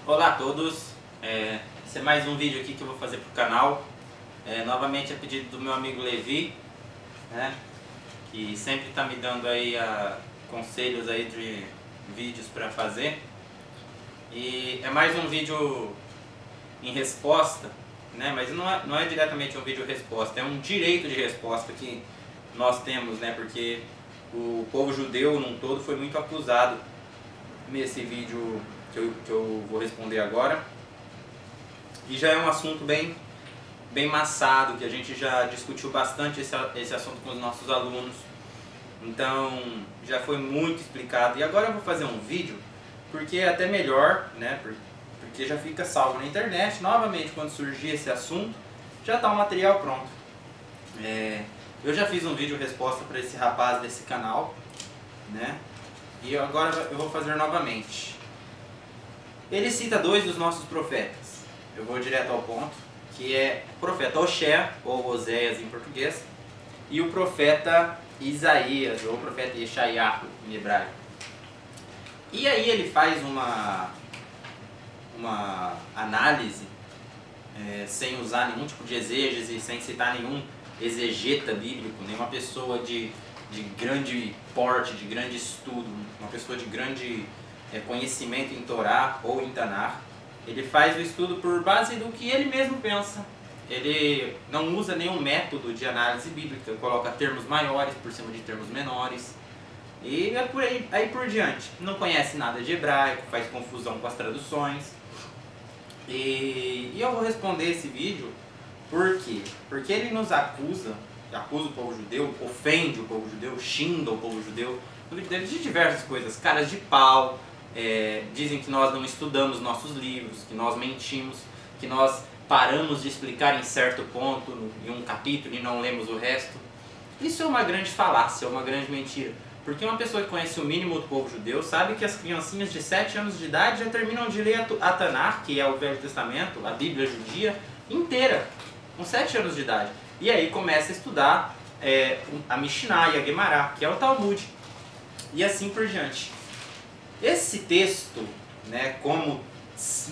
Olá a todos, esse é mais um vídeo aqui que eu vou fazer para o canal, novamente a pedido do meu amigo Levi, né, que sempre está me dando aí conselhos aí de vídeos para fazer, e é mais um vídeo em resposta, né, mas não é diretamente um vídeo resposta, é um direito de resposta que nós temos, né, porque o povo judeu num todo foi muito acusado nesse vídeo que eu vou responder agora, e já é um assunto bem maçado, que a gente já discutiu bastante esse assunto com os nossos alunos, então já foi muito explicado, e agora eu vou fazer um vídeo, porque é até melhor, né, porque já fica salvo na internet, novamente quando surgir esse assunto, já está o material pronto. Eu já fiz um vídeo resposta para esse rapaz desse canal, né, e agora eu vou fazer novamente. Ele cita dois dos nossos profetas, eu vou direto ao ponto, que é o profeta Oséias, ou Oséias em português, e o profeta Isaías, ou o profeta Yeshayahu em hebraico. E aí ele faz uma análise, sem usar nenhum tipo de exégese, sem citar nenhum exegeta bíblico, nenhuma pessoa de grande porte, de grande estudo, uma pessoa de grande conhecimento em Torá ou em Tanar. Ele faz o estudo por base do que ele mesmo pensa. Ele não usa nenhum método de análise bíblica, coloca termos maiores por cima de termos menores. E é por aí por diante. Não conhece nada de hebraico, faz confusão com as traduções. E eu vou responder esse vídeo por quê? Porque ele nos acusa o povo judeu, ofende o povo judeu, xinga o povo judeu, de diversas coisas, caras de pau, dizem que nós não estudamos nossos livros, que nós mentimos, que nós paramos de explicar em certo ponto, em um capítulo, e não lemos o resto. Isso é uma grande falácia, é uma grande mentira. Porque uma pessoa que conhece o mínimo do povo judeu sabe que as criancinhas de 7 anos de idade já terminam de ler a Tanar, que é o Velho Testamento, a Bíblia judia, inteira, com 7 anos de idade. E aí começa a estudar a Mishnah e a Gemara, que é o Talmud, e assim por diante. Esse texto, né, como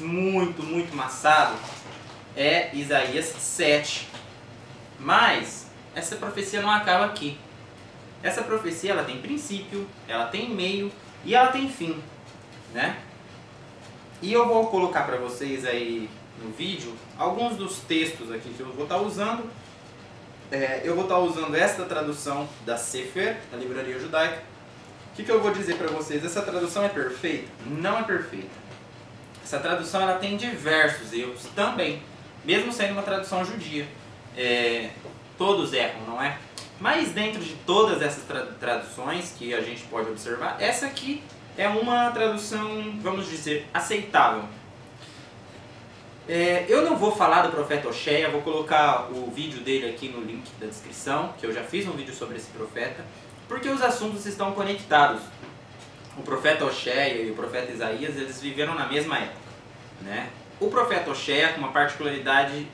muito maçado, é Isaías 7. Mas essa profecia não acaba aqui. Essa profecia ela tem princípio, ela tem meio e ela tem fim, né? E eu vou colocar para vocês aí no vídeo alguns dos textos aqui que eu vou estar usando. Eu vou estar usando esta tradução da Sefer, da Livraria Judaica. O que eu vou dizer para vocês? Essa tradução é perfeita? Não é perfeita. Essa tradução ela tem diversos erros também, mesmo sendo uma tradução judia. Todos erram, não é? Mas dentro de todas essas traduções que a gente pode observar, essa aqui é uma tradução, vamos dizer, aceitável. Eu não vou falar do profeta Oséias, vou colocar o vídeo dele aqui no link da descrição, que eu já fiz um vídeo sobre esse profeta, porque os assuntos estão conectados. O profeta Oséias e o profeta Isaías, eles viveram na mesma época, né? O profeta Oséias, com uma particularidade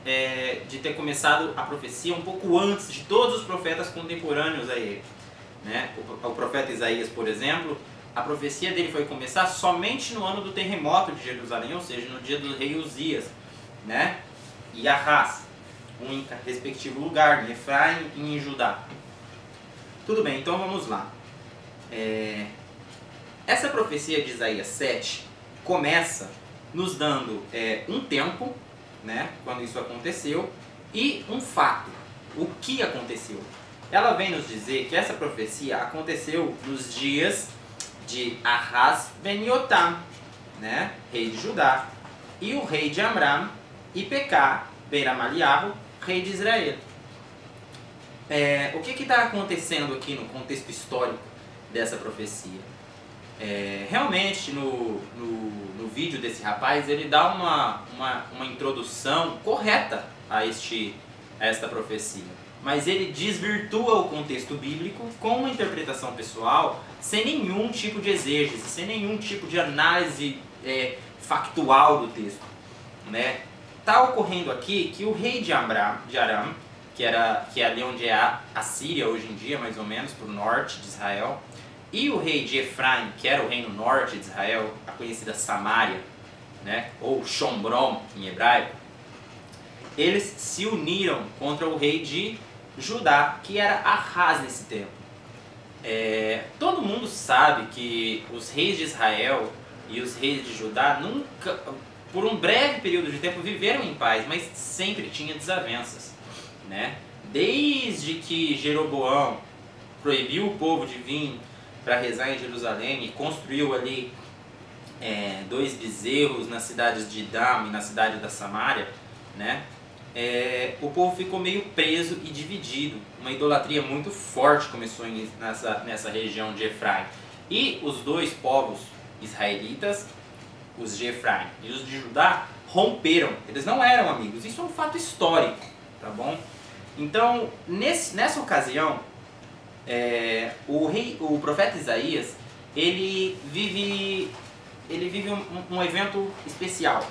de ter começado a profecia um pouco antes de todos os profetas contemporâneos a ele, né? O profeta Isaías, por exemplo, a profecia dele foi começar somente no ano do terremoto de Jerusalém, ou seja, no dia do rei Uzias, né? E Ahaz, em respectivo lugar, em Efraim e em Judá. Tudo bem, então vamos lá. Essa profecia de Isaías 7 começa nos dando um tempo, né, quando isso aconteceu, e um fato, o que aconteceu. Ela vem nos dizer que essa profecia aconteceu nos dias de Ahaz ben Yotam, né, rei de Judá, e o rei de Amram, e Pekah ben Amaliahu, rei de Israel. O que está acontecendo aqui no contexto histórico dessa profecia? Realmente no vídeo desse rapaz ele dá uma introdução correta a esta profecia, mas ele desvirtua o contexto bíblico com uma interpretação pessoal, sem nenhum tipo de exégese, sem nenhum tipo de análise factual do texto, né? está ocorrendo aqui que o rei de Aram, que é ali onde é a Síria hoje em dia, mais ou menos, para o norte de Israel, e o rei de Efraim, que era o reino norte de Israel, a conhecida Samária, né, ou Shombrom em hebraico, eles se uniram contra o rei de Judá, que era Ahaz nesse tempo. Todo mundo sabe que os reis de Israel e os reis de Judá nunca, por um breve período de tempo, viveram em paz, mas sempre tinha desavenças, né? Desde que Jeroboão proibiu o povo de vir para rezar em Jerusalém e construiu ali 2 bezerros nas cidades de Dam e na cidade da Samária, né? O povo ficou meio preso e dividido. Uma idolatria muito forte começou nessa região de Efraim. E os 2 povos israelitas, os de Efraim e os de Judá, romperam. Eles não eram amigos. Isso é um fato histórico, tá bom? Então, nessa ocasião, o profeta Isaías, ele vive um evento especial.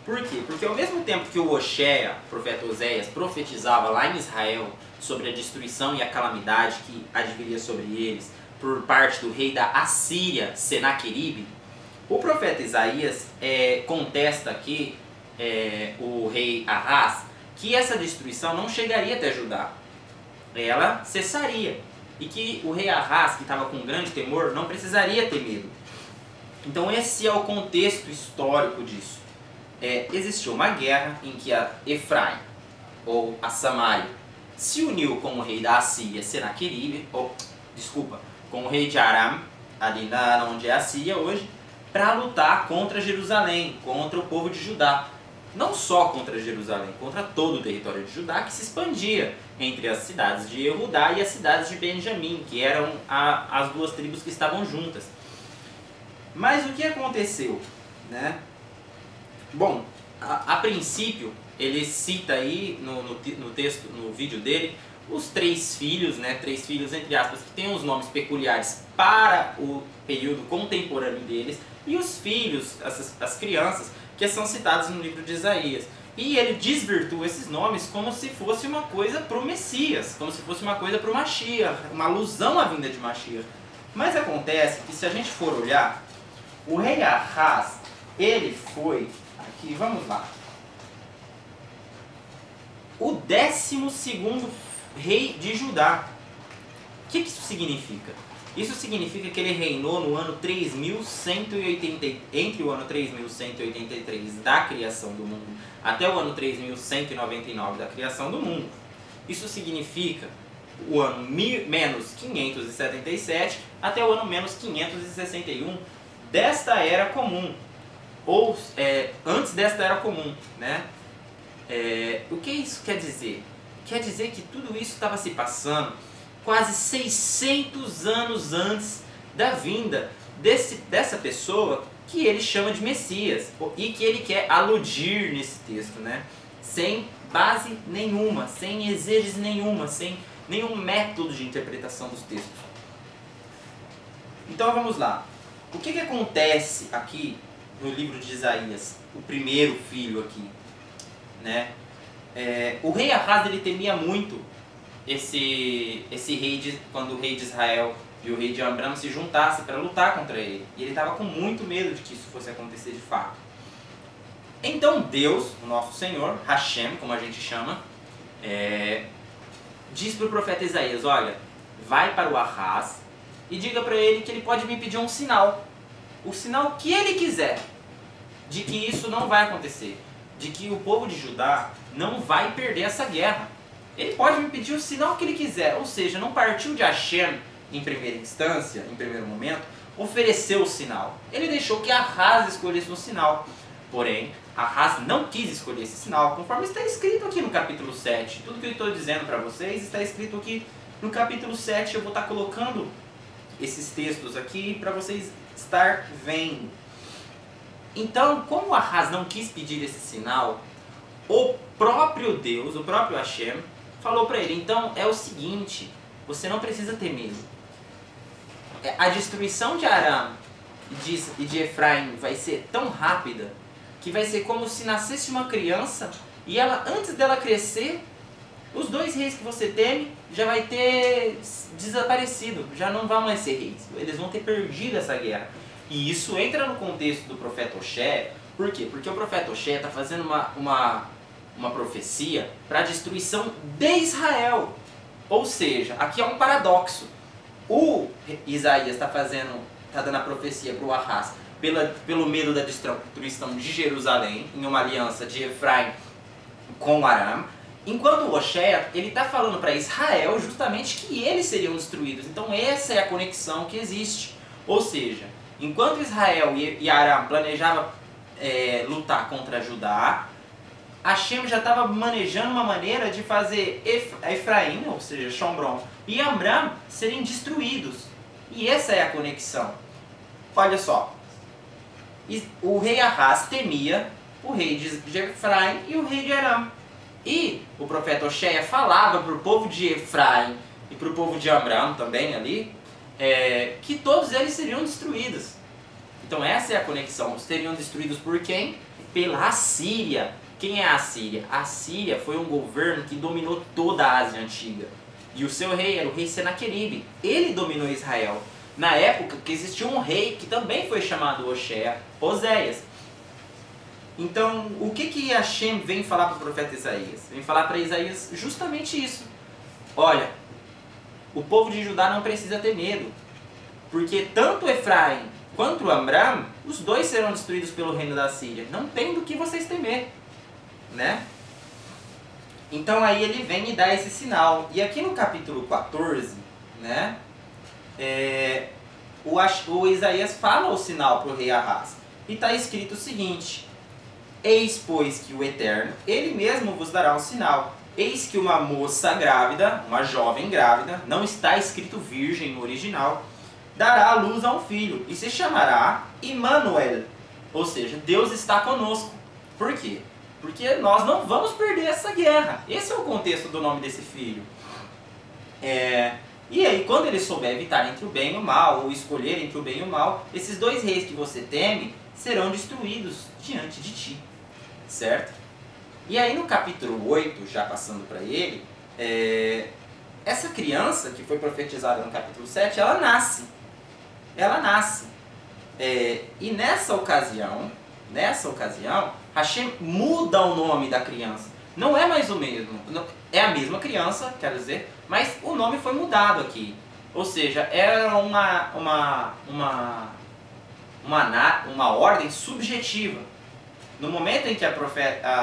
Por quê? Porque ao mesmo tempo que o Oséia, o profeta Oséias, profetizava lá em Israel sobre a destruição e a calamidade que adviria sobre eles por parte do rei da Assíria, Senaqueribe, o profeta Isaías contesta aqui o rei Ahaz que essa destruição não chegaria até Judá. Ela cessaria. E que o rei Ahaz, que estava com grande temor, não precisaria ter medo. Então esse é o contexto histórico disso. Existiu uma guerra em que a Efraim, ou a Samária, se uniu com o rei da Assíria, Senaqueribe, com o rei de Aram, ali onde é a Síria hoje, para lutar contra Jerusalém, contra o povo de Judá. Não só contra Jerusalém, contra todo o território de Judá, que se expandia entre as cidades de Yehudá e as cidades de Benjamim, que eram as 2 tribos que estavam juntas. Mas o que aconteceu, né? Bom, a princípio, ele cita aí no texto, no vídeo dele, os 3 filhos, né? 3 filhos entre aspas, que têm os nomes peculiares para o período contemporâneo deles, e os filhos, as crianças, que são citados no livro de Isaías. E ele desvirtua esses nomes como se fosse uma coisa para o Messias, como se fosse uma coisa para o Mashiach, uma alusão à vinda de Mashiach. Mas acontece que, se a gente for olhar, o rei Ahaz, ele foi, aqui, vamos lá, o 12º rei de Judá. O que isso significa? Isso significa que ele reinou no ano 3180, entre o ano 3183 da criação do mundo até o ano 3199 da criação do mundo. Isso significa o ano menos 577 até o ano menos 561 desta era comum, ou antes desta era comum, né? O que isso quer dizer? Quer dizer que tudo isso estava se passando quase 600 anos antes da vinda dessa pessoa que ele chama de Messias, e que ele quer aludir nesse texto, né? Sem base nenhuma, sem exegese nenhuma, sem nenhum método de interpretação dos textos. Então vamos lá. O que acontece aqui no livro de Isaías, o primeiro filho aqui, né? O rei Ahaz, ele temia muito esse rei quando o rei de Israel e o rei de Aram se juntassem para lutar contra ele. E ele estava com muito medo de que isso fosse acontecer de fato. Então Deus, o nosso Senhor, Hashem, como a gente chama, diz para o profeta Isaías: olha, vai para o Ahaz e diga para ele que ele pode me pedir um sinal. O sinal que ele quiser, de que isso não vai acontecer. De que o povo de Judá não vai perder essa guerra. Ele pode me pedir o sinal que ele quiser. Ou seja, não partiu de Hashem em primeira instância, em primeiro momento, ofereceu o sinal. Ele deixou que Ahaz escolhesse um sinal. Porém, Ahaz não quis escolher esse sinal, conforme está escrito aqui no capítulo 7. Tudo que eu estou dizendo para vocês está escrito aqui no capítulo 7. Eu vou estar colocando esses textos aqui para vocês estar vendo. Então, como Ahaz não quis pedir esse sinal, o próprio Deus, o próprio Hashem, falou para ele: então é o seguinte, você não precisa ter medo. A destruição de Aram e de Efraim vai ser tão rápida que vai ser como se nascesse uma criança e ela, antes dela crescer, os dois reis que você teme já vai ter desaparecido, já não vão mais ser reis, eles vão ter perdido essa guerra. E isso entra no contexto do profeta Hoshea. Por quê? Porque o profeta Hoshea está fazendo uma profecia para a destruição de Israel. Ou seja, aqui é um paradoxo. O Isaías está dando a profecia para o Ahaz pelo medo da destruição de Jerusalém, em uma aliança de Efraim com Aram, enquanto o Hoshea está falando para Israel justamente que eles seriam destruídos. Então essa é a conexão que existe. Ou seja, enquanto Israel e Aram planejavam lutar contra Judá, Hashem já estava manejando uma maneira de fazer Efraim, ou seja, Shomron, e Amram serem destruídos. E essa é a conexão. Olha só, o rei Ahaz temia o rei de Efraim e o rei de Aram. E o profeta Hoshea falava para o povo de Efraim e para o povo de Amram também ali, que todos eles seriam destruídos. Então essa é a conexão. Seriam destruídos por quem? Pela Assíria. Quem é a Assíria? A Assíria foi um governo que dominou toda a Ásia Antiga. E o seu rei era o rei Senaqueribe. Ele dominou Israel. Na época que existia um rei que também foi chamado Hoshea, Oséias. Então, o que Hashem vem falar para o profeta Isaías? Vem falar para Isaías justamente isso. Olha, o povo de Judá não precisa ter medo. Porque tanto Efraim quanto Amram, os dois serão destruídos pelo reino da Assíria. Não tem do que vocês temer. Né? Então aí ele vem e dá esse sinal. E aqui no capítulo 14, né, o Isaías fala o sinal para o rei Ahaz. E está escrito o seguinte: eis, pois, que o Eterno, ele mesmo vos dará um sinal. Eis que uma moça grávida, uma jovem grávida, não está escrito virgem no original, dará à luz a um filho, e se chamará Immanuel. Ou seja, Deus está conosco. Por quê? Porque nós não vamos perder essa guerra. Esse é o contexto do nome desse filho. E aí, quando ele souber evitar entre o bem e o mal, ou escolher entre o bem e o mal, esses dois reis que você teme serão destruídos diante de ti. Certo? E aí no capítulo 8, já passando para ele, essa criança que foi profetizada no capítulo 7, ela nasce. Ela nasce. E nessa ocasião, Hashem muda o nome da criança. Não é mais o mesmo. É a mesma criança, quero dizer, mas o nome foi mudado aqui. Ou seja, era uma ordem subjetiva. No momento em que a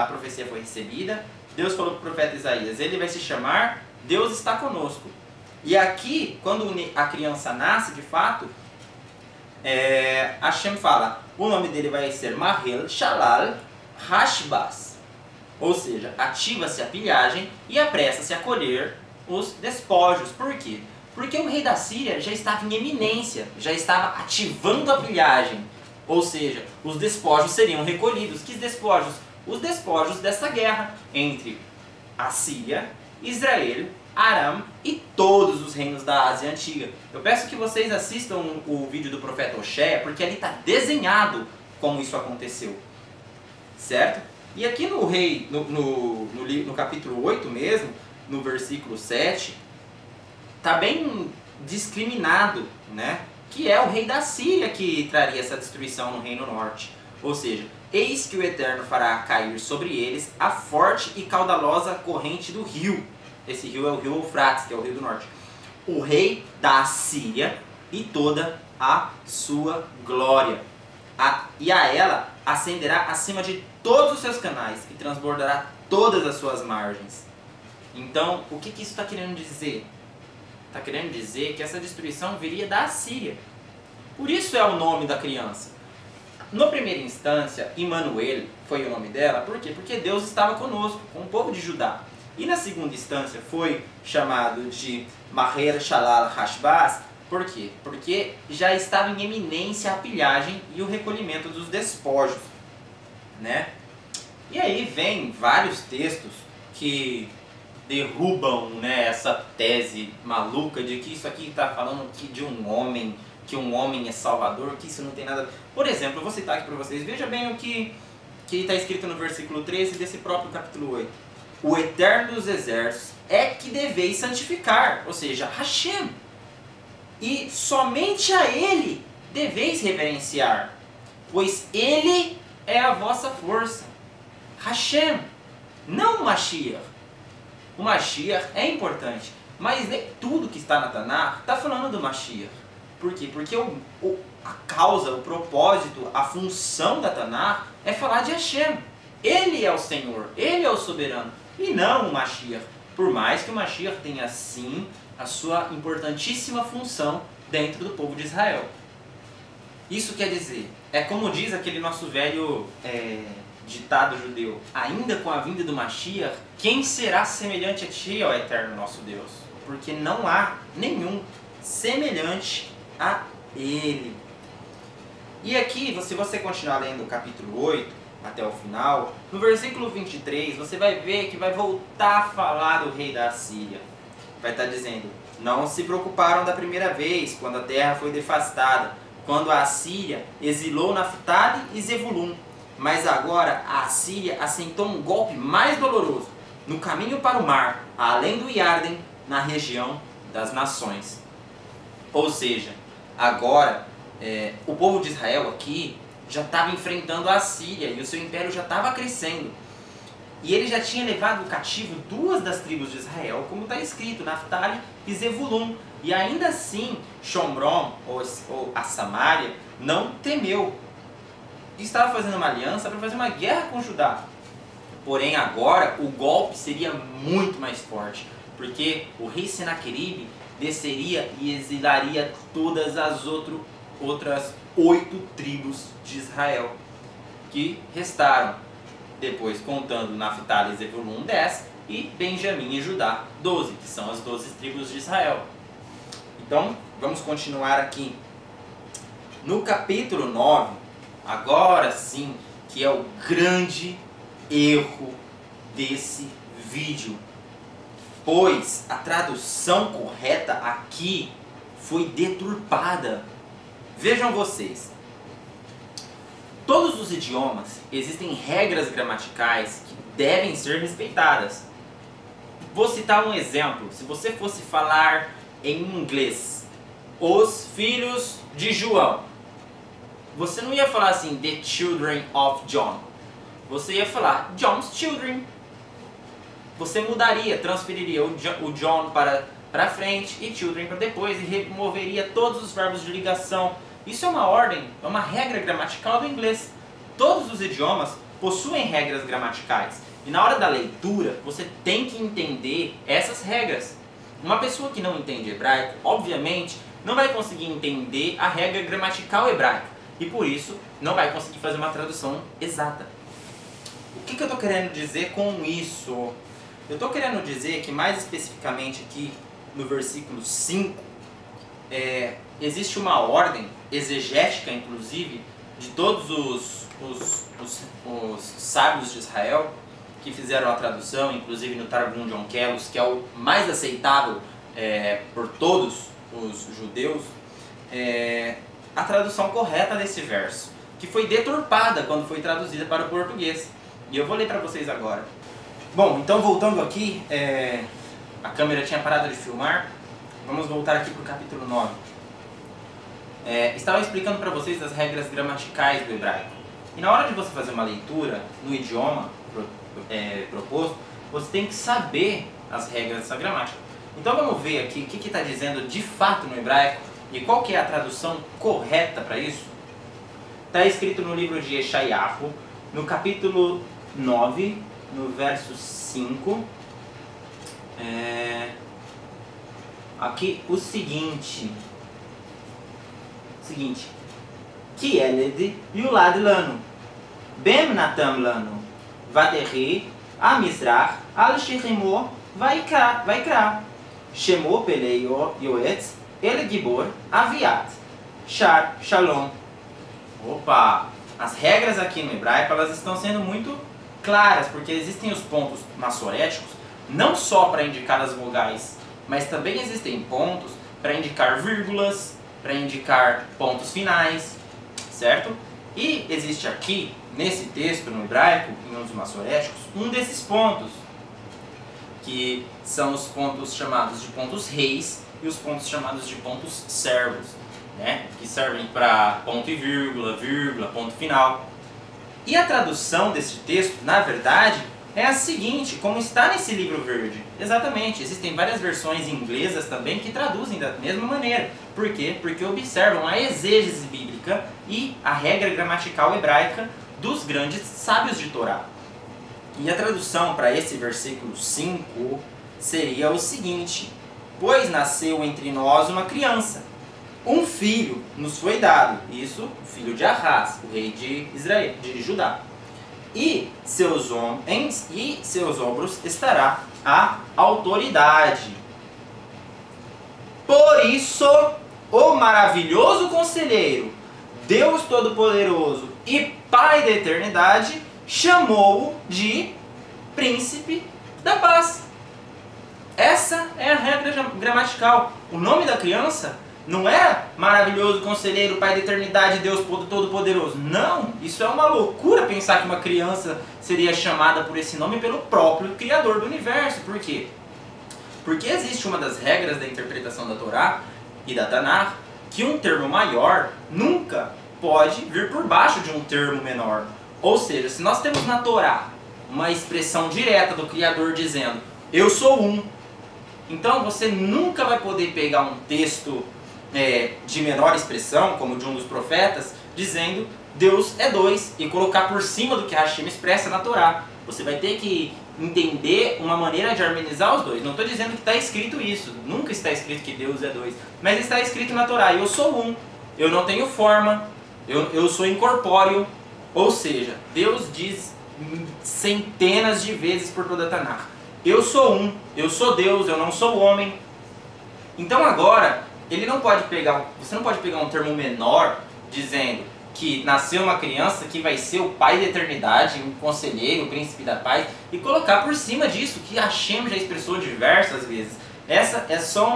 profecia foi recebida, Deus falou para o profeta Isaías, ele vai se chamar Deus está conosco. E aqui, quando a criança nasce de fato, Hashem fala, o nome dele vai ser Mahel Shalal Hashbaz. Ou seja, ativa-se a pilhagem e apressa-se a colher os despojos. Por quê? Porque o rei da Síria já estava em eminência, já estava ativando a pilhagem. Ou seja, os despojos seriam recolhidos. Que despojos? Os despojos dessa guerra entre a Síria, Israel, Aram e todos os reinos da Ásia Antiga. Eu peço que vocês assistam o vídeo do profeta Hoshea, porque ali está desenhado como isso aconteceu. Certo? E aqui no capítulo 8 mesmo, no versículo 7, está bem discriminado, né? Que é o rei da Síria que traria essa destruição no reino norte. Ou seja, eis que o Eterno fará cair sobre eles a forte e caudalosa corrente do rio. Esse rio é o rio Eufrates, que é o rio do norte. O rei da Síria e toda a sua glória. E a ela ascenderá acima de todos os seus canais e transbordará todas as suas margens. Então, o que isso está querendo dizer? Está querendo dizer que essa destruição viria da Assíria. Por isso é o nome da criança. Na primeira instância, Immanuel foi o nome dela. Por quê? Porque Deus estava conosco, com o povo de Judá. E na segunda instância foi chamado de Maher Shalal Hashbaz. Por quê? Porque já estava em eminência a pilhagem e o recolhimento dos despojos. Né? E aí vem vários textos que derrubam, né, essa tese maluca de que isso aqui está falando de um homem, que um homem é salvador, que isso não tem nada... Por exemplo, eu vou citar aqui para vocês, veja bem o que que está escrito no versículo 13 desse próprio capítulo 8. O Eterno dos Exércitos é que deveis santificar, ou seja, Hashem. E somente a Ele deveis reverenciar, pois Ele é a vossa força. Hashem, não o Mashiach. O Mashiach é importante, mas nem tudo que está na Tanakh está falando do Mashiach. Por quê? Porque a causa, o propósito, a função da Tanakh é falar de Hashem. Ele é o Senhor, Ele é o soberano, e não o Mashiach. Por mais que o Mashiach tenha, sim, a sua importantíssima função dentro do povo de Israel. Isso quer dizer, é como diz aquele nosso velho ditado judeu: ainda com a vinda do Mashiach, quem será semelhante a ti, ó Eterno nosso Deus? Porque não há nenhum semelhante a Ele. E aqui, se você continuar lendo o capítulo 8, até o final, no versículo 23, você vai ver que vai voltar a falar do rei da Assíria. Vai estar dizendo: não se preocuparam da primeira vez, quando a terra foi devastada, quando a Assíria exilou Naftali e Zebulun. Mas agora a Assíria assentou um golpe mais doloroso, no caminho para o mar, além do Iarden, na região das nações. Ou seja, agora o povo de Israel aqui já estava enfrentando a Assíria e o seu império já estava crescendo. E ele já tinha levado cativo 2 das tribos de Israel, como está escrito, Naftali e Zebulun. E ainda assim, Shomron, ou a Samária, não temeu. E estava fazendo uma aliança para fazer uma guerra com Judá. Porém, agora o golpe seria muito mais forte, porque o rei Senaqueribe desceria e exilaria todas as outras 8 tribos de Israel que restaram, depois contando Naftali e Zebulun 10 e Benjamim e Judá 12, que são as 12 tribos de Israel. Então, vamos continuar aqui. No capítulo 9, agora sim, que é o grande erro desse vídeo, pois a tradução correta aqui foi deturpada. Vejam vocês, todos os idiomas existem regras gramaticais que devem ser respeitadas. Vou citar um exemplo. Se você fosse falar em inglês, os filhos de João, você não ia falar assim, the children of John. Você ia falar John's children. Você mudaria, transferiria o John para frente e children para depois e removeria todos os verbos de ligação. Isso é uma ordem, é uma regra gramatical do inglês. Todos os idiomas possuem regras gramaticais. E na hora da leitura, você tem que entender essas regras. Uma pessoa que não entende hebraico, obviamente, não vai conseguir entender a regra gramatical hebraica. E por isso, não vai conseguir fazer uma tradução exata. O que eu estou querendo dizer com isso? Eu estou querendo dizer que, mais especificamente aqui no versículo 5, existe uma ordem exegética, inclusive, de todos os sábios de Israel que fizeram a tradução, inclusive no Targum de Onkelos, que é o mais aceitável por todos os judeus, a tradução correta desse verso, que foi deturpada quando foi traduzida para o português. E eu vou ler para vocês agora. Bom, então voltando aqui, a câmera tinha parado de filmar, vamos voltar aqui para o capítulo 9. Estava explicando para vocês as regras gramaticais do hebraico. E na hora de você fazer uma leitura no idioma proposto, você tem que saber as regras dessa gramática. Então vamos ver aqui o que está dizendo de fato no hebraico e qual que é a tradução correta para isso. Está escrito no livro de Yeshayahu, no capítulo 9, no verso 5, aqui o seguinte, que Eled Yulad Lanu, Bem Natam Lanu, Vaterri, Amizrach, Al Shechimo, Vaikra, Shemo Pelei Yoetz, El Gibor, Aviat, Shar, Shalom. Opa! As regras aqui no hebraico, elas estão sendo muito claras, porque existem os pontos massoréticos, não só para indicar as vogais, mas também existem pontos para indicar vírgulas, para indicar pontos finais, certo? E existe aqui, nesse texto, no hebraico, em uns maçoréticos, um desses pontos, que são os pontos chamados de pontos reis e os pontos chamados de pontos servos, né? Que servem para ponto e vírgula, vírgula, ponto final. E a tradução desse texto, na verdade, é a seguinte, como está nesse livro verde. Exatamente, existem várias versões inglesas também que traduzem da mesma maneira. Por quê? Porque observam a exegese bíblica e a regra gramatical hebraica dos grandes sábios de Torá. E a tradução para esse versículo 5 seria o seguinte: pois nasceu entre nós uma criança, um filho nos foi dado, isso, o filho de Arás, o rei de Israel, de Judá. E seus ombros estará a autoridade. Por isso, o maravilhoso conselheiro, Deus Todo-Poderoso e Pai da eternidade, chamou-o de Príncipe da Paz. Essa é a regra gramatical. O nome da criança não era maravilhoso conselheiro, Pai da eternidade, Deus Todo-Poderoso. Não, isso é uma loucura pensar que uma criança seria chamada por esse nome pelo próprio Criador do Universo. Por quê? Porque existe uma das regras da interpretação da Torá e da Tanakh, que um termo maior nunca pode vir por baixo de um termo menor. Ou seja, se nós temos na Torá uma expressão direta do Criador dizendo, eu sou um, então você nunca vai poder pegar um texto de menor expressão, como de um dos profetas, dizendo Deus é dois, e colocar por cima do que Hashem expressa na Torá. Você vai ter que entender uma maneira de harmonizar os dois. Não estou dizendo que está escrito isso, nunca está escrito que Deus é dois, mas está escrito na Torá, eu sou um, eu não tenho forma, eu sou incorpóreo. Ou seja, Deus diz centenas de vezes por toda a Tanakh, eu sou um, eu sou Deus, eu não sou homem. Então agora, você não pode pegar um termo menor dizendo que nasceu uma criança que vai ser o Pai da eternidade, um conselheiro, o príncipe da paz, e colocar por cima disso, que Hashem já expressou diversas vezes. Essa é só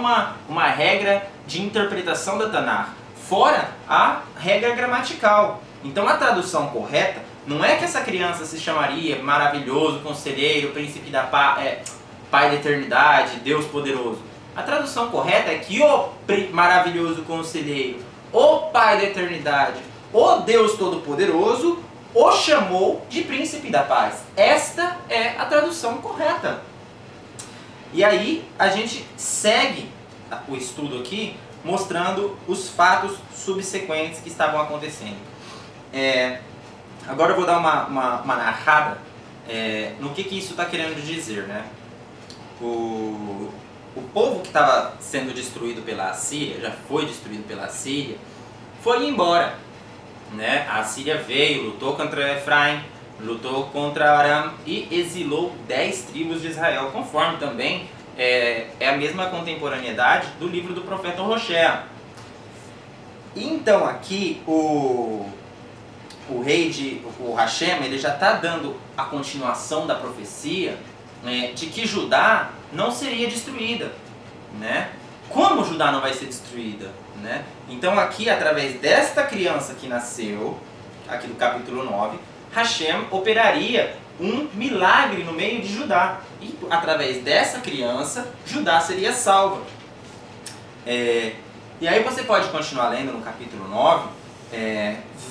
uma regra de interpretação da Tanakh, fora a regra gramatical. Então a tradução correta não é que essa criança se chamaria maravilhoso, conselheiro, príncipe da paz, Pai da eternidade, Deus poderoso. A tradução correta é que o maravilhoso conselheiro, o Pai da eternidade, o Deus todo-poderoso, o chamou de príncipe da paz. Esta é a tradução correta. E aí a gente segue o estudo aqui mostrando os fatos subsequentes que estavam acontecendo. Agora eu vou dar uma narrada no que isso está querendo dizer, né? O povo que estava sendo destruído pela Assíria, já foi destruído pela Assíria, foi embora, né? A Assíria veio, lutou contra Efraim, lutou contra Aram e exilou 10 tribos de Israel, conforme também é a mesma contemporaneidade do livro do profeta Hoshea. Então aqui o Hashem, ele já está dando a continuação da profecia de que Judá não seria destruída, né? Como Judá não vai ser destruída, né? Então aqui, através desta criança que nasceu, aqui do capítulo 9, Hashem operaria um milagre no meio de Judá. E através dessa criança, Judá seria salva. E aí você pode continuar lendo no capítulo 9,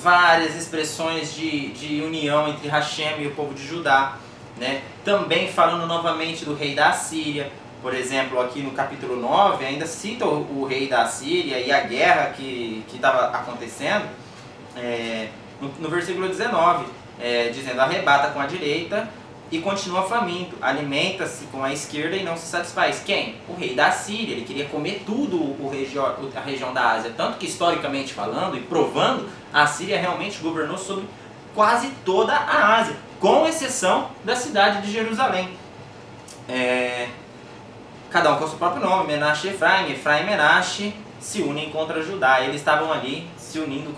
várias expressões de união entre Hashem e o povo de Judá, né? Também falando novamente do rei da Assíria. Por exemplo, aqui no capítulo 9 ainda cita o rei da Assíria e a guerra que estava acontecendo, no versículo 19, dizendo, arrebata com a direita e continua faminto, alimenta-se com a esquerda e não se satisfaz. Quem? O rei da Assíria. Ele queria comer tudo a região da Ásia, tanto que historicamente falando e provando, a Assíria realmente governou sobre quase toda a Ásia, com exceção da cidade de Jerusalém. Cada um com o seu próprio nome, Menashe e Efraim, Efraim e Menashe se unem contra Judá. Eles estavam ali se unindo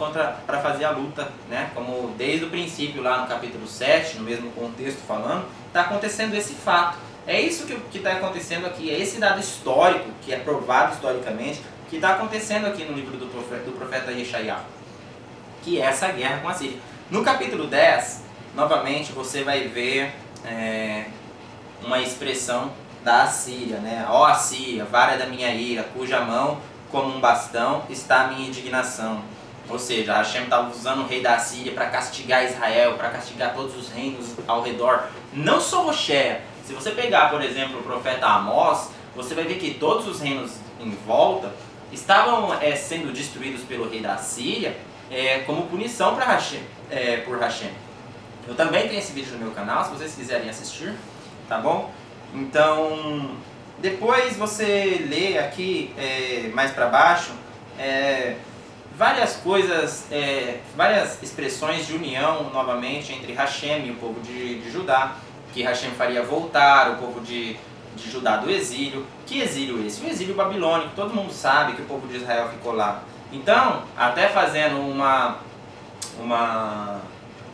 para fazer a luta, né? Como desde o princípio, lá no capítulo 7, no mesmo contexto falando, está acontecendo esse fato. É isso que está acontecendo aqui, é esse dado histórico, que é provado historicamente, que está acontecendo aqui no livro do profeta Yeshayahu, que é essa guerra com a Síria. No capítulo 10, novamente você vai ver uma expressão da Assíria, né? Ó Assíria, vara da minha ira, cuja mão como um bastão está a minha indignação. Ou seja, Hashem estava usando o rei da Assíria para castigar Israel, para castigar todos os reinos ao redor. Não só Hoshea. Se você pegar, por exemplo, o profeta Amós, você vai ver que todos os reinos em volta estavam sendo destruídos pelo rei da Síria como punição para Hashem, por Hashem. Eu também tenho esse vídeo no meu canal, se vocês quiserem assistir, tá bom? Então, depois você lê aqui mais para baixo várias coisas, várias expressões de união novamente entre Hashem e o povo de Judá, que Hashem faria voltar o povo de Judá do exílio. Que exílio esse? O exílio babilônico. Todo mundo sabe que o povo de Israel ficou lá. Então, até fazendo uma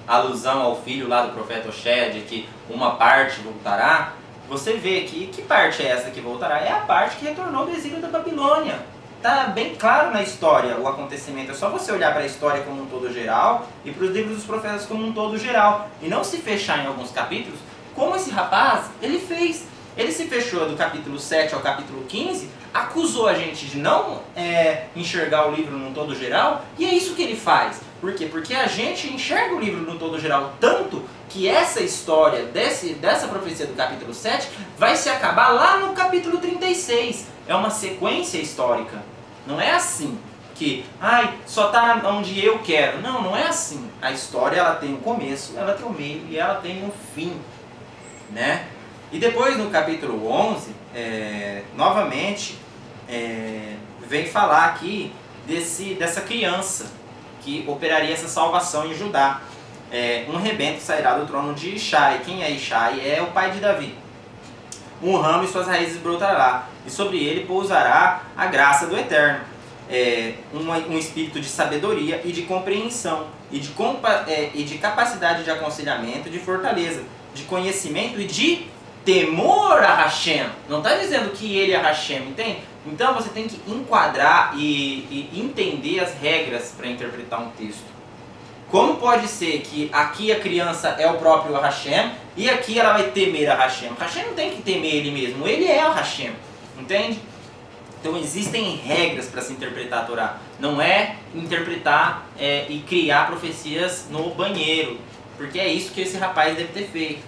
alusão ao filho lá do profeta Hoshea, de que uma parte voltará, você vê que parte é essa que voltará? É a parte que retornou do exílio da Babilônia. Está bem claro na história o acontecimento. É só você olhar para a história como um todo geral e para os livros dos profetas como um todo geral. E não se fechar em alguns capítulos, como esse rapaz, ele fez. Ele se fechou do capítulo 7 ao capítulo 15, acusou a gente de não enxergar o livro num todo geral, e é isso que ele faz. Por quê? Porque a gente enxerga o livro num todo geral tanto que essa história dessa profecia do capítulo 7 vai se acabar lá no capítulo 36. É uma sequência histórica. Não é assim que, só está onde eu quero. Não, não é assim. A história ela tem um começo, ela tem um meio e ela tem um fim, né? E depois no capítulo 11, novamente, vem falar aqui dessa criança que operaria essa salvação em Judá. Um rebento sairá do trono de Ishai. Quem é Ishai? É o pai de Davi. Um ramo e suas raízes brotará, e sobre ele pousará a graça do Eterno. Um espírito de sabedoria e de compreensão, e de capacidade de aconselhamento, de fortaleza, de conhecimento e de temor a Hashem. Não está dizendo que ele é Hashem, entende? Então você tem que enquadrar e entender as regras para interpretar um texto. Como pode ser que aqui a criança é o próprio Hashem e aqui ela vai temer a Hashem? Hashem não tem que temer ele mesmo, ele é o Hashem, entende? Então existem regras para se interpretar a Torá. Não é interpretar e criar profecias no banheiro, porque é isso que esse rapaz deve ter feito.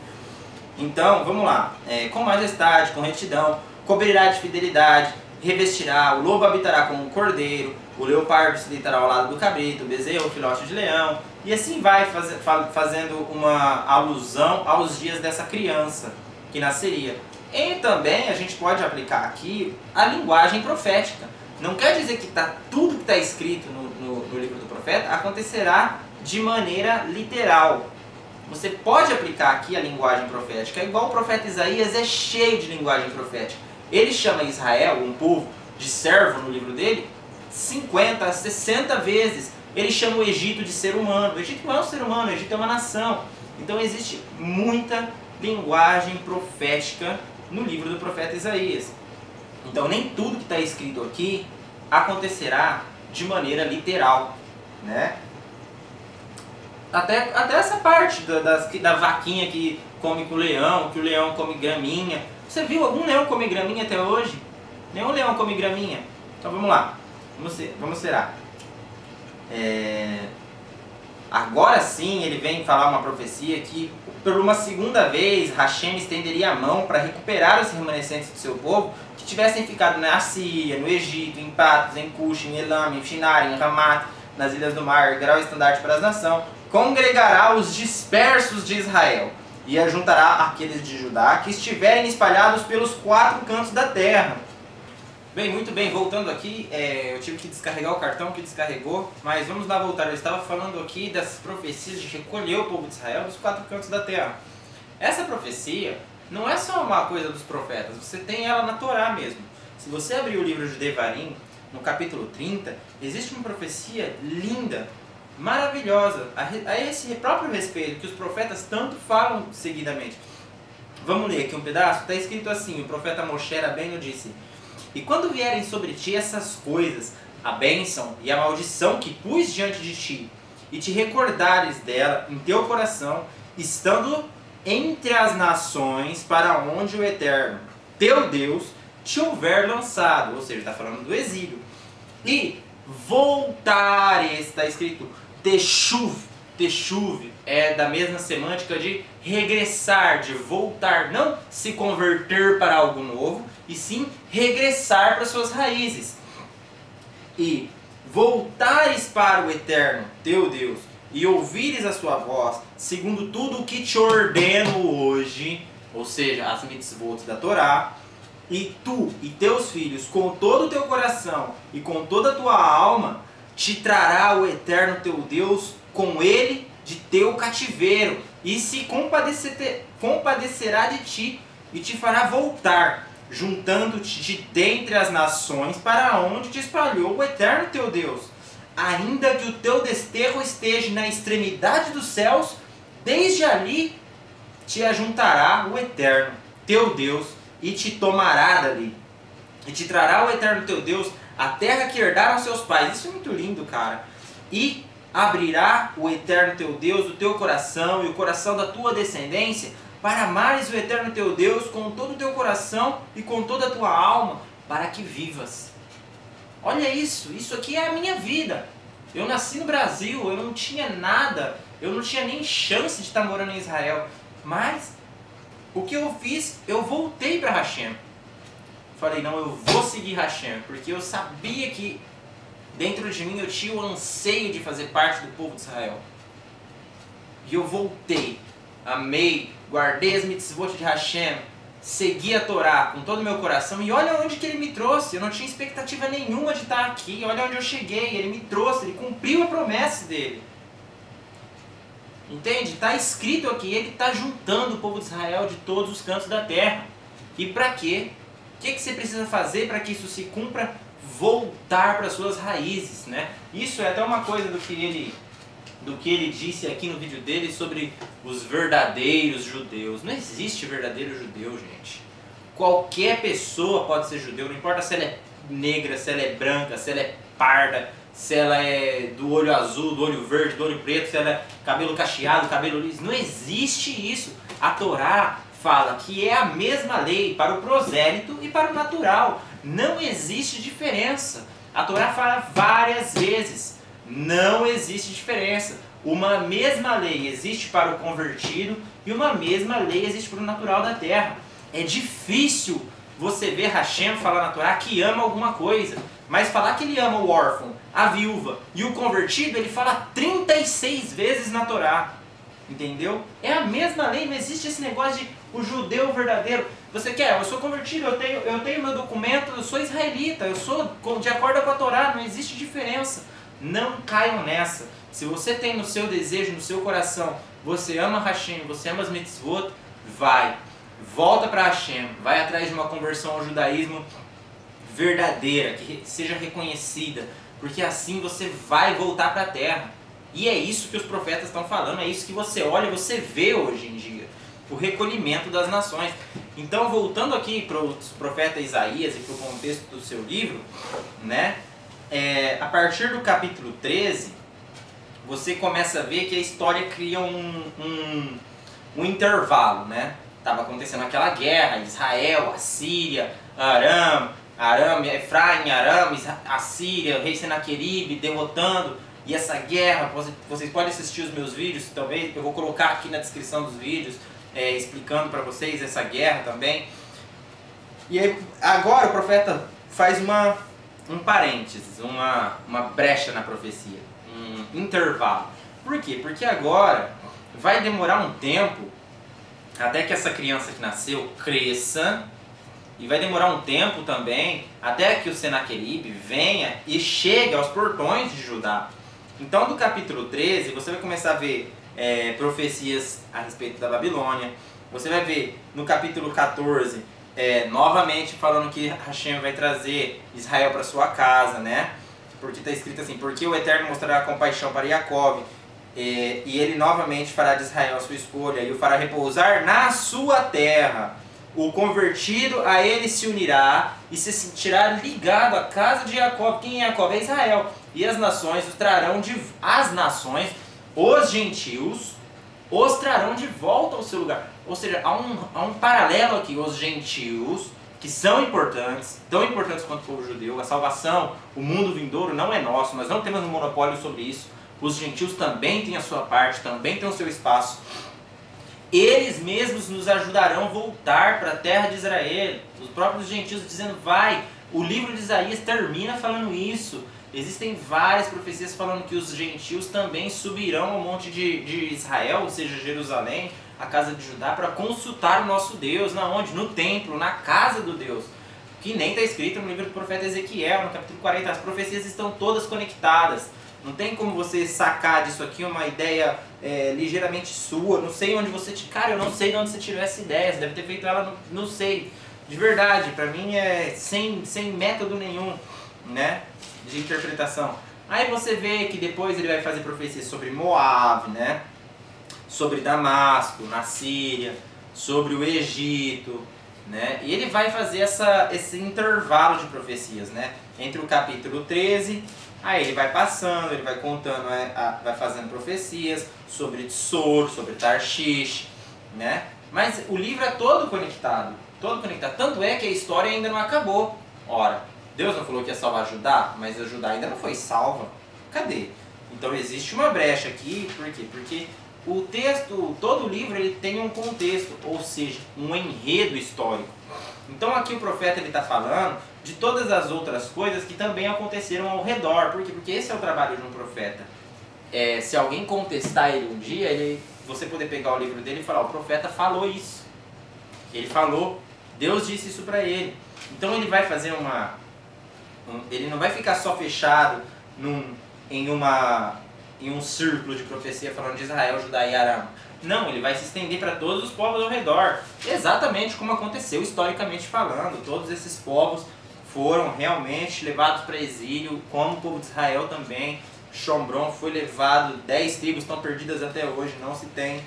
Então, vamos lá. Com majestade, com retidão, cobrirá de fidelidade, revestirá, o lobo habitará como um cordeiro, o leopardo se deitará ao lado do cabrito, o bezerro, o filhote de leão, e assim vai fazendo uma alusão aos dias dessa criança que nasceria. E também a gente pode aplicar aqui a linguagem profética. Não quer dizer que tudo que está escrito no livro do profeta acontecerá de maneira literal. Você pode aplicar aqui a linguagem profética, igual o profeta Isaías é cheio de linguagem profética. Ele chama Israel, um povo, de servo no livro dele, 50, 60 vezes. Ele chama o Egito de ser humano. O Egito não é um ser humano, o Egito é uma nação. Então existe muita linguagem profética no livro do profeta Isaías. Então nem tudo que está escrito aqui acontecerá de maneira literal, né? Até essa parte da vaquinha que come com o leão, que o leão come graminha. Você viu algum leão comer graminha até hoje? Nenhum leão come graminha. Então vamos lá. Vamos será. Agora sim ele vem falar uma profecia que por uma segunda vez Hashem estenderia a mão para recuperar os remanescentes do seu povo que tivessem ficado na Assíria, no Egito, em Patos, em Cush, em Elam, em Shinar, em Ramat, nas ilhas do mar, erguerá o estandarte para as nações, congregará os dispersos de Israel e ajuntará aqueles de Judá que estiverem espalhados pelos 4 cantos da terra. Bem, muito bem, voltando aqui, eu tive que descarregar o cartão que descarregou, mas vamos lá voltar. Eu estava falando aqui das profecias de recolher o povo de Israel dos 4 cantos da terra. Essa profecia não é só uma coisa dos profetas, você tem ela na Torá mesmo. Se você abrir o livro de Devarim, no capítulo 30, existe uma profecia linda, maravilhosa, a esse próprio respeito que os profetas tanto falam seguidamente. Vamos ler aqui um pedaço, está escrito assim, o profeta Moshe Rabbeinu disse: e quando vierem sobre ti essas coisas, a bênção e a maldição que pus diante de ti, e te recordares dela em teu coração, estando entre as nações para onde o Eterno, teu Deus, te houver lançado. Ou seja, está falando do exílio. E voltares, está escrito teshuv. Teshuv é da mesma semântica de regressar, de voltar, não se converter para algo novo, e sim regressar para suas raízes. E voltares para o Eterno, teu Deus, e ouvires a sua voz, segundo tudo o que te ordeno hoje, ou seja, as mitzvot da Torá, e tu e teus filhos, com todo o teu coração e com toda a tua alma, te trará o Eterno teu Deus com ele de teu cativeiro, e se compadecerá de ti, e te fará voltar, juntando-te de dentre as nações, para onde te espalhou o Eterno teu Deus. Ainda que o teu desterro esteja na extremidade dos céus, desde ali te ajuntará o Eterno teu Deus, e te tomará dali. E te trará o Eterno teu Deus a terra que herdaram seus pais. Isso é muito lindo, cara. E abrirá o Eterno teu Deus o teu coração e o coração da tua descendência, para amares o Eterno teu Deus com todo o teu coração e com toda a tua alma, para que vivas. Olha isso, isso aqui é a minha vida. Eu nasci no Brasil, eu não tinha nada, eu não tinha nem chance de estar morando em Israel. Mas o que eu fiz? Eu voltei para Hashem. Falei, não, eu vou seguir Hashem, porque eu sabia que dentro de mim eu tinha o anseio de fazer parte do povo de Israel. E eu voltei, amei, guardei as mitzvot de Hashem, segui a Torá com todo o meu coração, e olha onde que ele me trouxe. Eu não tinha expectativa nenhuma de estar aqui, olha onde eu cheguei, ele me trouxe, ele cumpriu a promessa dele. Entende? Está escrito aqui, ele está juntando o povo de Israel de todos os cantos da terra. E para quê? O que você precisa fazer para que isso se cumpra? Voltar para suas raízes, né? Isso é até uma coisa do que ele disse aqui no vídeo dele sobre os verdadeiros judeus. Não existe verdadeiro judeu, gente. Qualquer pessoa pode ser judeu, não importa se ela é negra, se ela é branca, se ela é parda, se ela é do olho azul, do olho verde, do olho preto, se ela é cabelo cacheado, cabelo liso. Não existe isso. A Torá fala que é a mesma lei para o prosélito e para o natural. Não existe diferença. A Torá fala várias vezes. Não existe diferença. Uma mesma lei existe para o convertido e uma mesma lei existe para o natural da terra. É difícil você ver Hashem falar na Torá que ama alguma coisa. Mas falar que ele ama o órfão, a viúva e o convertido, ele fala 36 vezes na Torá. Entendeu? É a mesma lei, não existe esse negócio de o judeu verdadeiro. Você quer? Eu sou convertido, eu tenho meu documento, eu sou israelita, eu sou de acordo com a Torá, não existe diferença. Não caiam nessa. Se você tem no seu desejo, no seu coração, você ama Hashem, você ama as mitzvot, vai. Volta para Hashem, vai atrás de uma conversão ao judaísmo verdadeira, que seja reconhecida, porque assim você vai voltar para a terra. E é isso que os profetas estão falando, é isso que você olha e você vê hoje em dia, o recolhimento das nações. Então, voltando aqui para o profeta Isaías e para o contexto do seu livro, né, a partir do capítulo 13, você começa a ver que a história cria um intervalo, né? Estava acontecendo aquela guerra, Israel, Assíria, Aram, Efraim, Aram, Assíria, o rei Senaqueribe derrotando. E essa guerra, vocês podem assistir os meus vídeos também, eu vou colocar aqui na descrição dos vídeos, explicando para vocês essa guerra também. E aí, agora o profeta faz um parênteses, uma brecha na profecia, um intervalo. Por quê? Porque agora vai demorar um tempo até que essa criança que nasceu cresça, e vai demorar um tempo também até que o Senaqueribe venha e chegue aos portões de Judá. Então, do capítulo 13, você vai começar a ver profecias a respeito da Babilônia. Você vai ver no capítulo 14, novamente falando que Hashem vai trazer Israel para sua casa, né? Porque está escrito assim, porque o Eterno mostrará compaixão para Jacob, e ele novamente fará de Israel a sua escolha, e o fará repousar na sua terra. O convertido a ele se unirá e se sentirá ligado à casa de Jacob. Quem é Jacob? É Israel. e as nações os trarão as nações, os gentios, os trarão de volta ao seu lugar. Ou seja, há um paralelo aqui. Os gentios, que são importantes, tão importantes quanto o povo judeu, a salvação, o mundo vindouro não é nosso, nós não temos um monopólio sobre isso. Os gentios também têm a sua parte, também têm o seu espaço. Eles mesmos nos ajudarão a voltar para a terra de Israel. Os próprios gentios dizendo, vai. O livro de Isaías termina falando isso. Existem várias profecias falando que os gentios também subirão ao monte de Israel, ou seja, Jerusalém, a casa de Judá, para consultar o nosso Deus. Na onde? No templo, na casa do Deus. Que nem está escrito no livro do profeta Ezequiel, no capítulo 40. As profecias estão todas conectadas. Não tem como você sacar disso aqui uma ideia ligeiramente sua. Não sei onde você... Cara, eu não sei de onde você tirou essa ideia. Você deve ter feito ela, não sei. De verdade, para mim é sem método nenhum, né, de interpretação. Aí você vê que depois ele vai fazer profecias sobre Moab, né, sobre Damasco, na Síria, sobre o Egito, né, e ele vai fazer esse intervalo de profecias, né, entre o capítulo 13, aí ele vai passando, ele vai contando, vai fazendo profecias sobre Tsor, sobre Tarshish, né, mas o livro é todo conectado. Todo conectado. Tanto é que a história ainda não acabou. Ora, Deus não falou que ia salvar Judá, mas a Judá ainda não foi salva. Cadê? Então existe uma brecha aqui. Por quê? Porque o texto, todo o livro, ele tem um contexto, ou seja, um enredo histórico. Então aqui o profeta está falando de todas as outras coisas que também aconteceram ao redor. Por quê? Porque esse é o trabalho de um profeta. Se alguém contestar ele um dia, você poder pegar o livro dele e falar, o profeta falou isso. Ele falou, Deus disse isso para ele. Então ele vai fazer ele não vai ficar só fechado em um círculo de profecia falando de Israel, Judá e Aram. Não, ele vai se estender para todos os povos ao redor. Exatamente como aconteceu historicamente falando. Todos esses povos foram realmente levados para exílio, como o povo de Israel também. Shomron foi levado, 10 tribos estão perdidas até hoje, não se tem.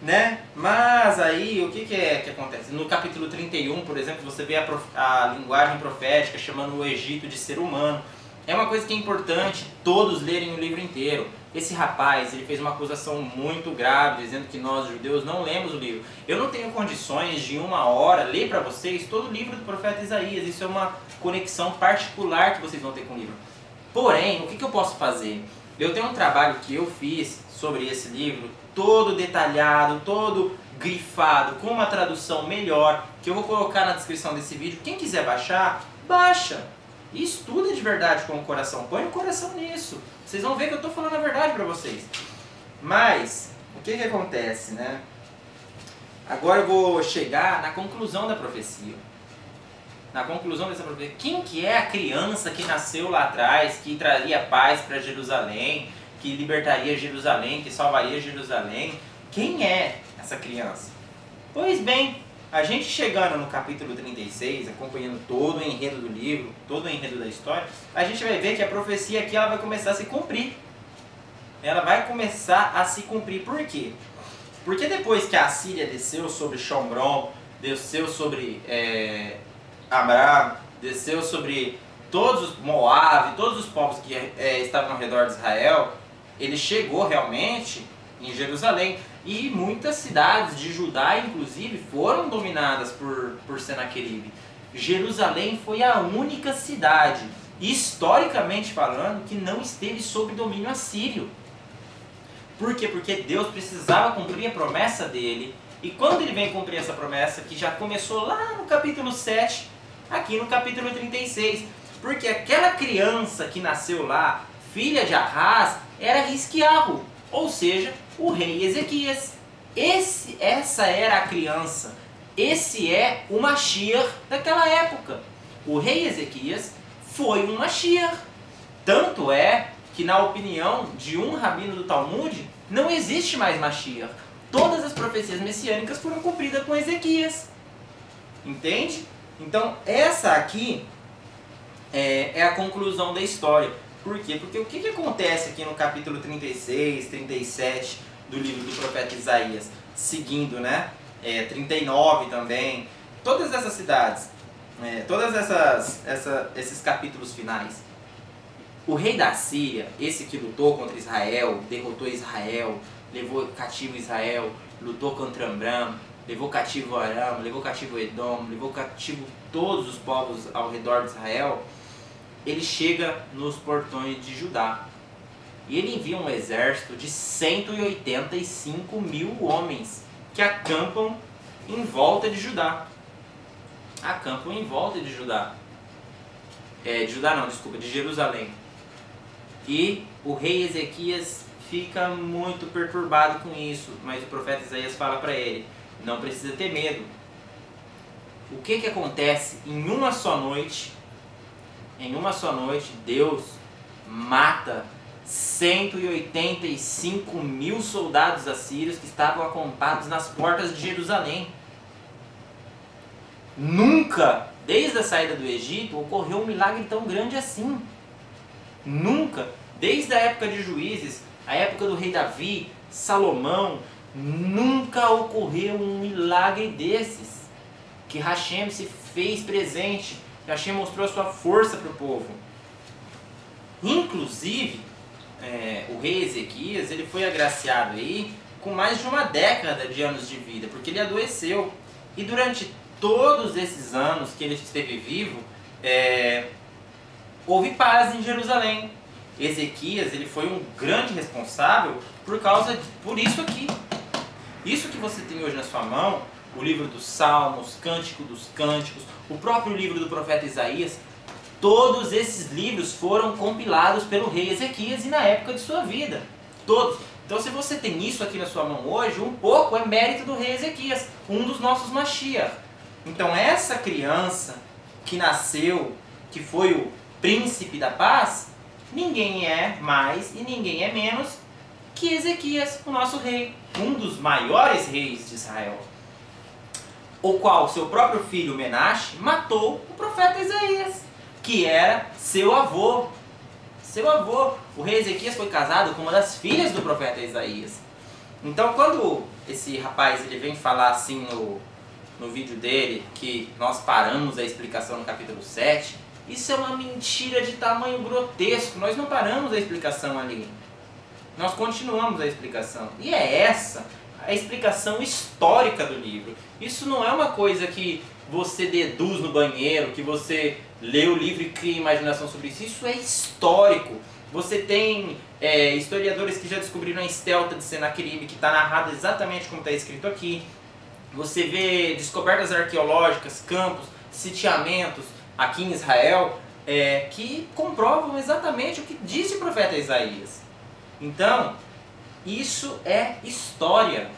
Né? Mas aí o que acontece? No capítulo 31, por exemplo, você vê a linguagem profética chamando o Egito de ser humano. É uma coisa que é importante todos lerem o livro inteiro. Esse rapaz, ele fez uma acusação muito grave, dizendo que nós judeus não lemos o livro. Eu não tenho condições de uma hora ler para vocês todo o livro do profeta Isaías. Isso é uma conexão particular que vocês vão ter com o livro. Porém, o que eu posso fazer? Eu tenho um trabalho que eu fiz sobre esse livro, todo detalhado, todo grifado, com uma tradução melhor, que eu vou colocar na descrição desse vídeo. Quem quiser baixar, baixa. E estuda de verdade com o coração. Põe o coração nisso. Vocês vão ver que eu estou falando a verdade para vocês. Mas, o que acontece, né? Agora eu vou chegar na conclusão da profecia. Na conclusão dessa profecia. Quem que é a criança que nasceu lá atrás, que traria paz para Jerusalém, que libertaria Jerusalém, que salvaria Jerusalém? Quem é essa criança? Pois bem, a gente chegando no capítulo 36, acompanhando todo o enredo do livro, todo o enredo da história, a gente vai ver que a profecia aqui ela vai começar a se cumprir. Ela vai começar a se cumprir. Por quê? Porque depois que a Síria desceu sobre Shomron, desceu sobre Abrão, desceu sobre todos os Moab, todos os povos que estavam ao redor de Israel, ele chegou realmente em Jerusalém. E muitas cidades de Judá, inclusive, foram dominadas por Senaqueribe. Jerusalém foi a única cidade, historicamente falando, que não esteve sob domínio assírio. Por quê? Porque Deus precisava cumprir a promessa dele. E quando ele vem cumprir essa promessa, que já começou lá no capítulo 7, aqui no capítulo 36. Porque aquela criança que nasceu lá, filha de Ahaz, era Hisquiarro, ou seja, o rei Ezequias. Essa era a criança. Esse é o Mashiach daquela época. O rei Ezequias foi um Mashiach. Tanto é que, na opinião de um rabino do Talmud, não existe mais Mashiach. Todas as profecias messiânicas foram cumpridas com Ezequias. Entende? Então, essa aqui é a conclusão da história. Por quê? Porque o que acontece aqui no capítulo 36, 37 do livro do profeta Isaías? Seguindo, né? 39 também. Todas essas cidades, todas esses capítulos finais. O rei da Síria, esse que lutou contra Israel, derrotou Israel, levou cativo Israel, lutou contra Amram, levou cativo Aram, levou cativo Edom, levou cativo todos os povos ao redor de Israel, ele chega nos portões de Judá. E ele envia um exército de 185 mil homens que acampam em volta de Judá. Acampam em volta de Judá. De Jerusalém. E o rei Ezequias fica muito perturbado com isso, mas o profeta Isaías fala para ele, não precisa ter medo. O que acontece? Em uma só noite, Deus mata 185 mil soldados assírios que estavam acampados nas portas de Jerusalém. Nunca, desde a saída do Egito, ocorreu um milagre tão grande assim. Nunca, desde a época de Juízes, a época do rei Davi, Salomão, nunca ocorreu um milagre desses. Que Hashem se fez presente, que Hashem mostrou a sua força para o povo. Inclusive, o rei Ezequias, ele foi agraciado aí com mais de uma década de anos de vida, porque ele adoeceu. E durante todos esses anos que ele esteve vivo, houve paz em Jerusalém. Ezequias, ele foi um grande responsável por isso aqui. Isso que você tem hoje na sua mão, o livro dos Salmos, Cântico dos Cânticos, o próprio livro do profeta Isaías, todos esses livros foram compilados pelo rei Ezequias e na época de sua vida. Todos. Então se você tem isso aqui na sua mão hoje, um pouco é mérito do rei Ezequias, um dos nossos Mashiach. Então essa criança que nasceu, que foi o príncipe da paz, ninguém é mais e ninguém é menos que Ezequias, o nosso rei, um dos maiores reis de Israel, o qual seu próprio filho Menaxe matou o profeta Isaías, que era seu avô. Seu avô. O rei Ezequias foi casado com uma das filhas do profeta Isaías. Então quando esse rapaz ele vem falar assim no vídeo dele, que nós paramos a explicação no capítulo 7, isso é uma mentira de tamanho grotesco. Nós não paramos a explicação ali. Nós continuamos a explicação. E é essa a explicação histórica do livro. Isso não é uma coisa que você deduz no banheiro, que você lê o livro e cria imaginação sobre isso. Isso é histórico. Você tem historiadores que já descobriram a estelta de Senaqueribe, que está narrado exatamente como está escrito aqui. Você vê descobertas arqueológicas, campos, sitiamentos aqui em Israel, que comprovam exatamente o que disse o profeta Isaías. Então, isso é história.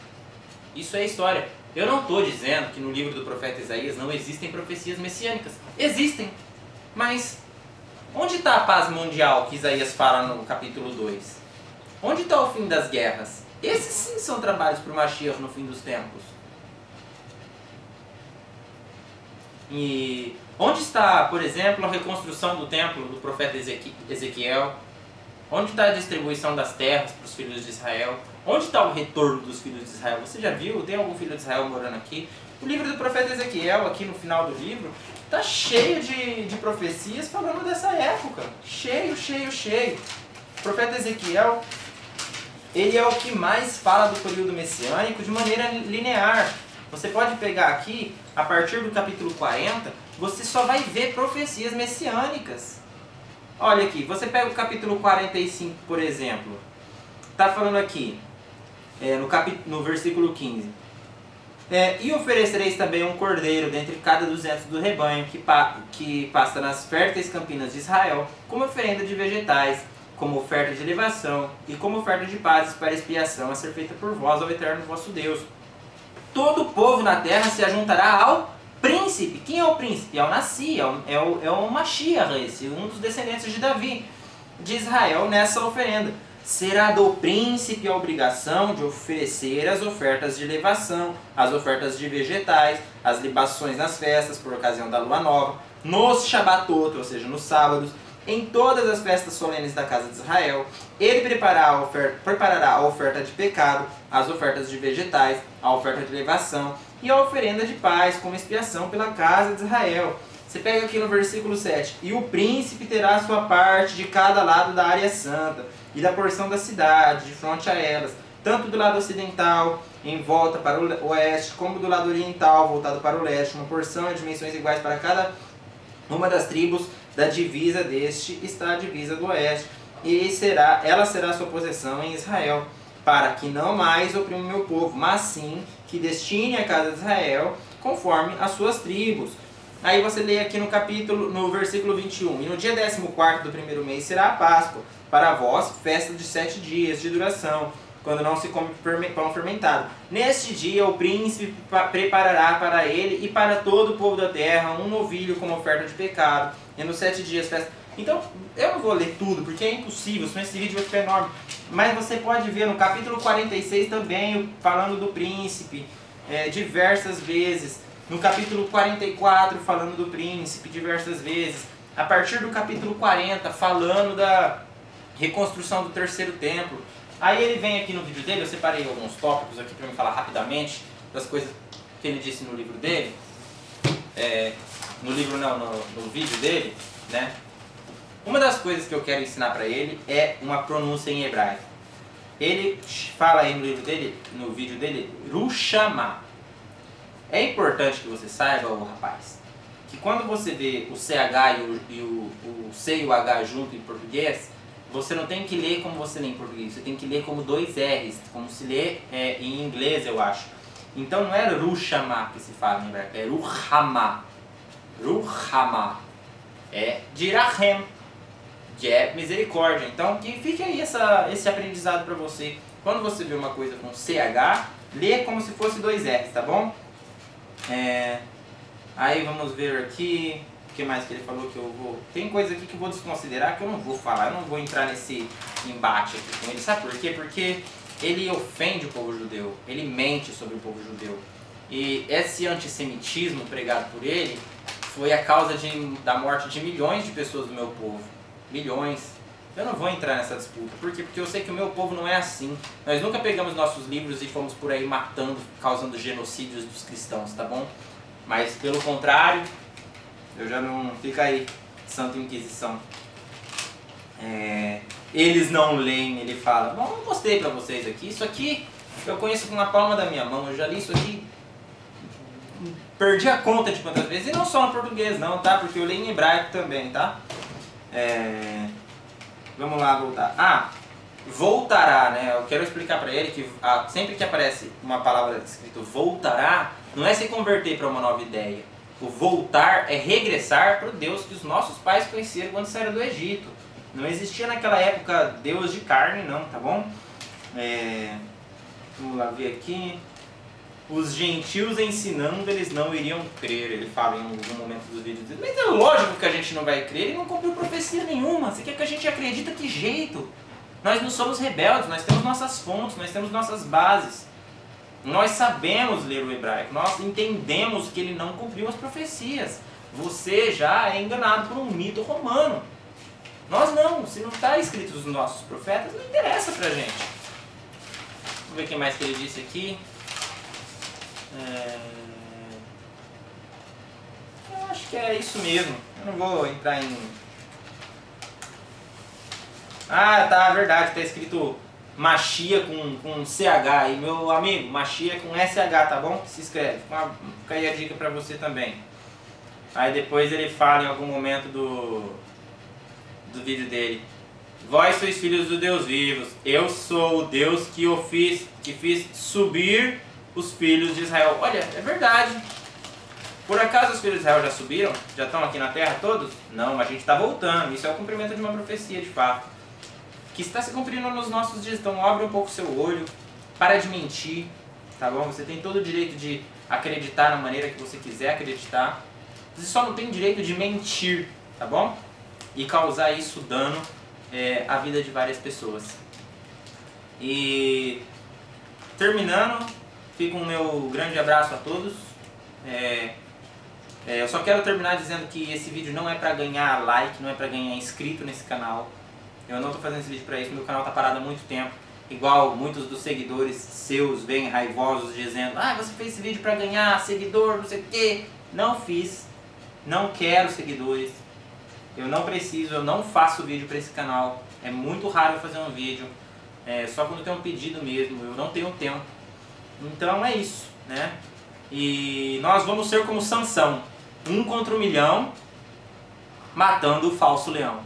Isso é história. Eu não estou dizendo que no livro do profeta Isaías não existem profecias messiânicas. Existem. Mas onde está a paz mundial que Isaías fala no capítulo 2? Onde está o fim das guerras? Esses sim são trabalhos para o Mashiach no fim dos tempos. E onde está, por exemplo, a reconstrução do templo do profeta Ezequiel? Onde está a distribuição das terras para os filhos de Israel? Onde está o retorno dos filhos de Israel? Você já viu? Tem algum filho de Israel morando aqui? O livro do profeta Ezequiel, aqui no final do livro, está cheio de profecias falando dessa época. Cheio. O profeta Ezequiel, ele é o que mais fala do período messiânico de maneira linear. Você pode pegar aqui, a partir do capítulo 40, você só vai ver profecias messiânicas. Olha aqui, você pega o capítulo 45, por exemplo. Está falando aqui, no versículo 15. E oferecereis também um cordeiro dentre cada 200 do rebanho que passa nas férteis campinas de Israel, como oferenda de vegetais, como oferta de elevação e como oferta de pazes para expiação a ser feita por vós ao eterno vosso Deus. Todo o povo na terra se ajuntará ao príncipe. Quem é o príncipe? É o Nassi, é o Mashiach, um dos descendentes de Davi, de Israel, nessa oferenda. Será do príncipe a obrigação de oferecer as ofertas de elevação, as ofertas de vegetais, as libações nas festas por ocasião da lua nova, nos Shabbatot, ou seja, nos sábados, em todas as festas solenes da casa de Israel. Ele preparará a oferta de pecado, as ofertas de vegetais, a oferta de elevação e a oferenda de paz como expiação pela casa de Israel. Você pega aqui no versículo 7. E o príncipe terá sua parte de cada lado da área santa e da porção da cidade, de fronte a elas, tanto do lado ocidental, em volta para o oeste, como do lado oriental, voltado para o leste, uma porção de dimensões iguais para cada uma das tribos da divisa deste está a divisa do oeste, e ela será sua possessão em Israel, para que não mais oprima o meu povo, mas sim que destine a casa de Israel conforme as suas tribos. Aí você lê aqui no versículo 21, e no dia 14º do primeiro mês será a Páscoa, para vós, festa de 7 dias de duração, quando não se come pão fermentado. Neste dia o príncipe preparará para ele e para todo o povo da terra um novilho como oferta de pecado. E nos 7 dias festa. Então, eu não vou ler tudo, porque é impossível, senão esse vídeo vai ficar enorme. Mas você pode ver no capítulo 46 também, falando do príncipe, diversas vezes. No capítulo 44, falando do príncipe, diversas vezes. A partir do capítulo 40, falando da reconstrução do terceiro templo. Aí ele vem aqui no vídeo dele, eu separei alguns tópicos aqui para me falar rapidamente das coisas que ele disse no livro dele. No vídeo dele, né? Uma das coisas que eu quero ensinar para ele é uma pronúncia em hebraico. Ele fala aí no livro dele, no vídeo dele, Rushama. É importante que você saiba, rapaz, que quando você vê o CH e o C e o H junto em português, você não tem que ler como você lê em português, você tem que ler como 2 R's, como se lê em inglês, eu acho. Então não é Rushama que se fala em hebraico, é Ruhama. Ruhama. É Dirahem, que é misericórdia. Então que fique aí esse aprendizado para você. Quando você vê uma coisa com CH, lê como se fosse 2 R's, tá bom? Aí vamos ver aqui. O que mais que ele falou que eu vou... Tem coisa aqui que eu vou desconsiderar que eu não vou falar. Eu não vou entrar nesse embate aqui com ele. Sabe por quê? Porque ele ofende o povo judeu. Ele mente sobre o povo judeu. E esse antissemitismo pregado por ele foi a causa da morte de milhões de pessoas do meu povo. Milhões. Eu não vou entrar nessa disputa. Por quê? Porque eu sei que o meu povo não é assim. Nós nunca pegamos nossos livros e fomos por aí matando, causando genocídios dos cristãos, tá bom? Mas pelo contrário... Eu já não... Fica aí, Santa Inquisição. Eles não leem, ele fala. Bom, eu mostrei pra vocês aqui. Isso aqui eu conheço com a palma da minha mão. Eu já li isso aqui. Perdi a conta de quantas vezes. E não só no português não, tá? Porque eu leio em hebraico também, tá? Vamos lá, voltar. Voltará, né? Eu quero explicar pra ele que sempre que aparece uma palavra escrito voltará, não é se converter para uma nova ideia. O voltar é regressar para o Deus que os nossos pais conheceram quando saíram do Egito. Não existia naquela época Deus de carne não, tá bom? Vamos lá ver aqui. Os gentios ensinando, eles não iriam crer. Ele fala em algum momento dos vídeos. Mas é lógico que a gente não vai crer. Ele não cumpriu profecia nenhuma. Você quer que a gente acredita que jeito? Nós não somos rebeldes, nós temos nossas fontes, nós temos nossas bases. Nós sabemos ler o hebraico, nós entendemos que ele não cumpriu as profecias. Você já é enganado por um mito romano. Nós não, se não está escrito nos nossos profetas, não interessa pra gente. Vamos ver o que mais que ele disse aqui. Eu acho que é isso mesmo. Eu não vou entrar em... tá, verdade, está escrito Machia com CH. E meu amigo, Machia com SH, tá bom? Se inscreve. Fica aí a dica pra você também. Aí depois ele fala em algum momento do vídeo dele. Vós sois filhos do Deus vivos. Eu sou o Deus que fiz subir os filhos de Israel. Olha, é verdade. Por acaso os filhos de Israel já subiram? Já estão aqui na terra todos? Não, mas a gente está voltando. Isso é o cumprimento de uma profecia de fato. Que está se cumprindo nos nossos dias. Então abre um pouco o seu olho. Para de mentir. Tá bom? Você tem todo o direito de acreditar na maneira que você quiser acreditar. Você só não tem direito de mentir. Tá bom? E causar isso dano à vida de várias pessoas. E terminando, fica um meu grande abraço a todos. Eu só quero terminar dizendo que esse vídeo não é pra ganhar like, não é pra ganhar inscrito nesse canal. Eu não tô fazendo esse vídeo pra isso, meu canal tá parado há muito tempo. Igual muitos dos seguidores seus vêm raivosos dizendo: ah, você fez esse vídeo pra ganhar seguidor, não sei o que. Não fiz. não quero seguidores, eu não preciso, eu não faço vídeo para esse canal, é muito raro eu fazer um vídeo, só quando tem um pedido mesmo, eu não tenho tempo. Então é isso, né? E nós vamos ser como Sansão, 1 contra 1 milhão, matando o falso leão.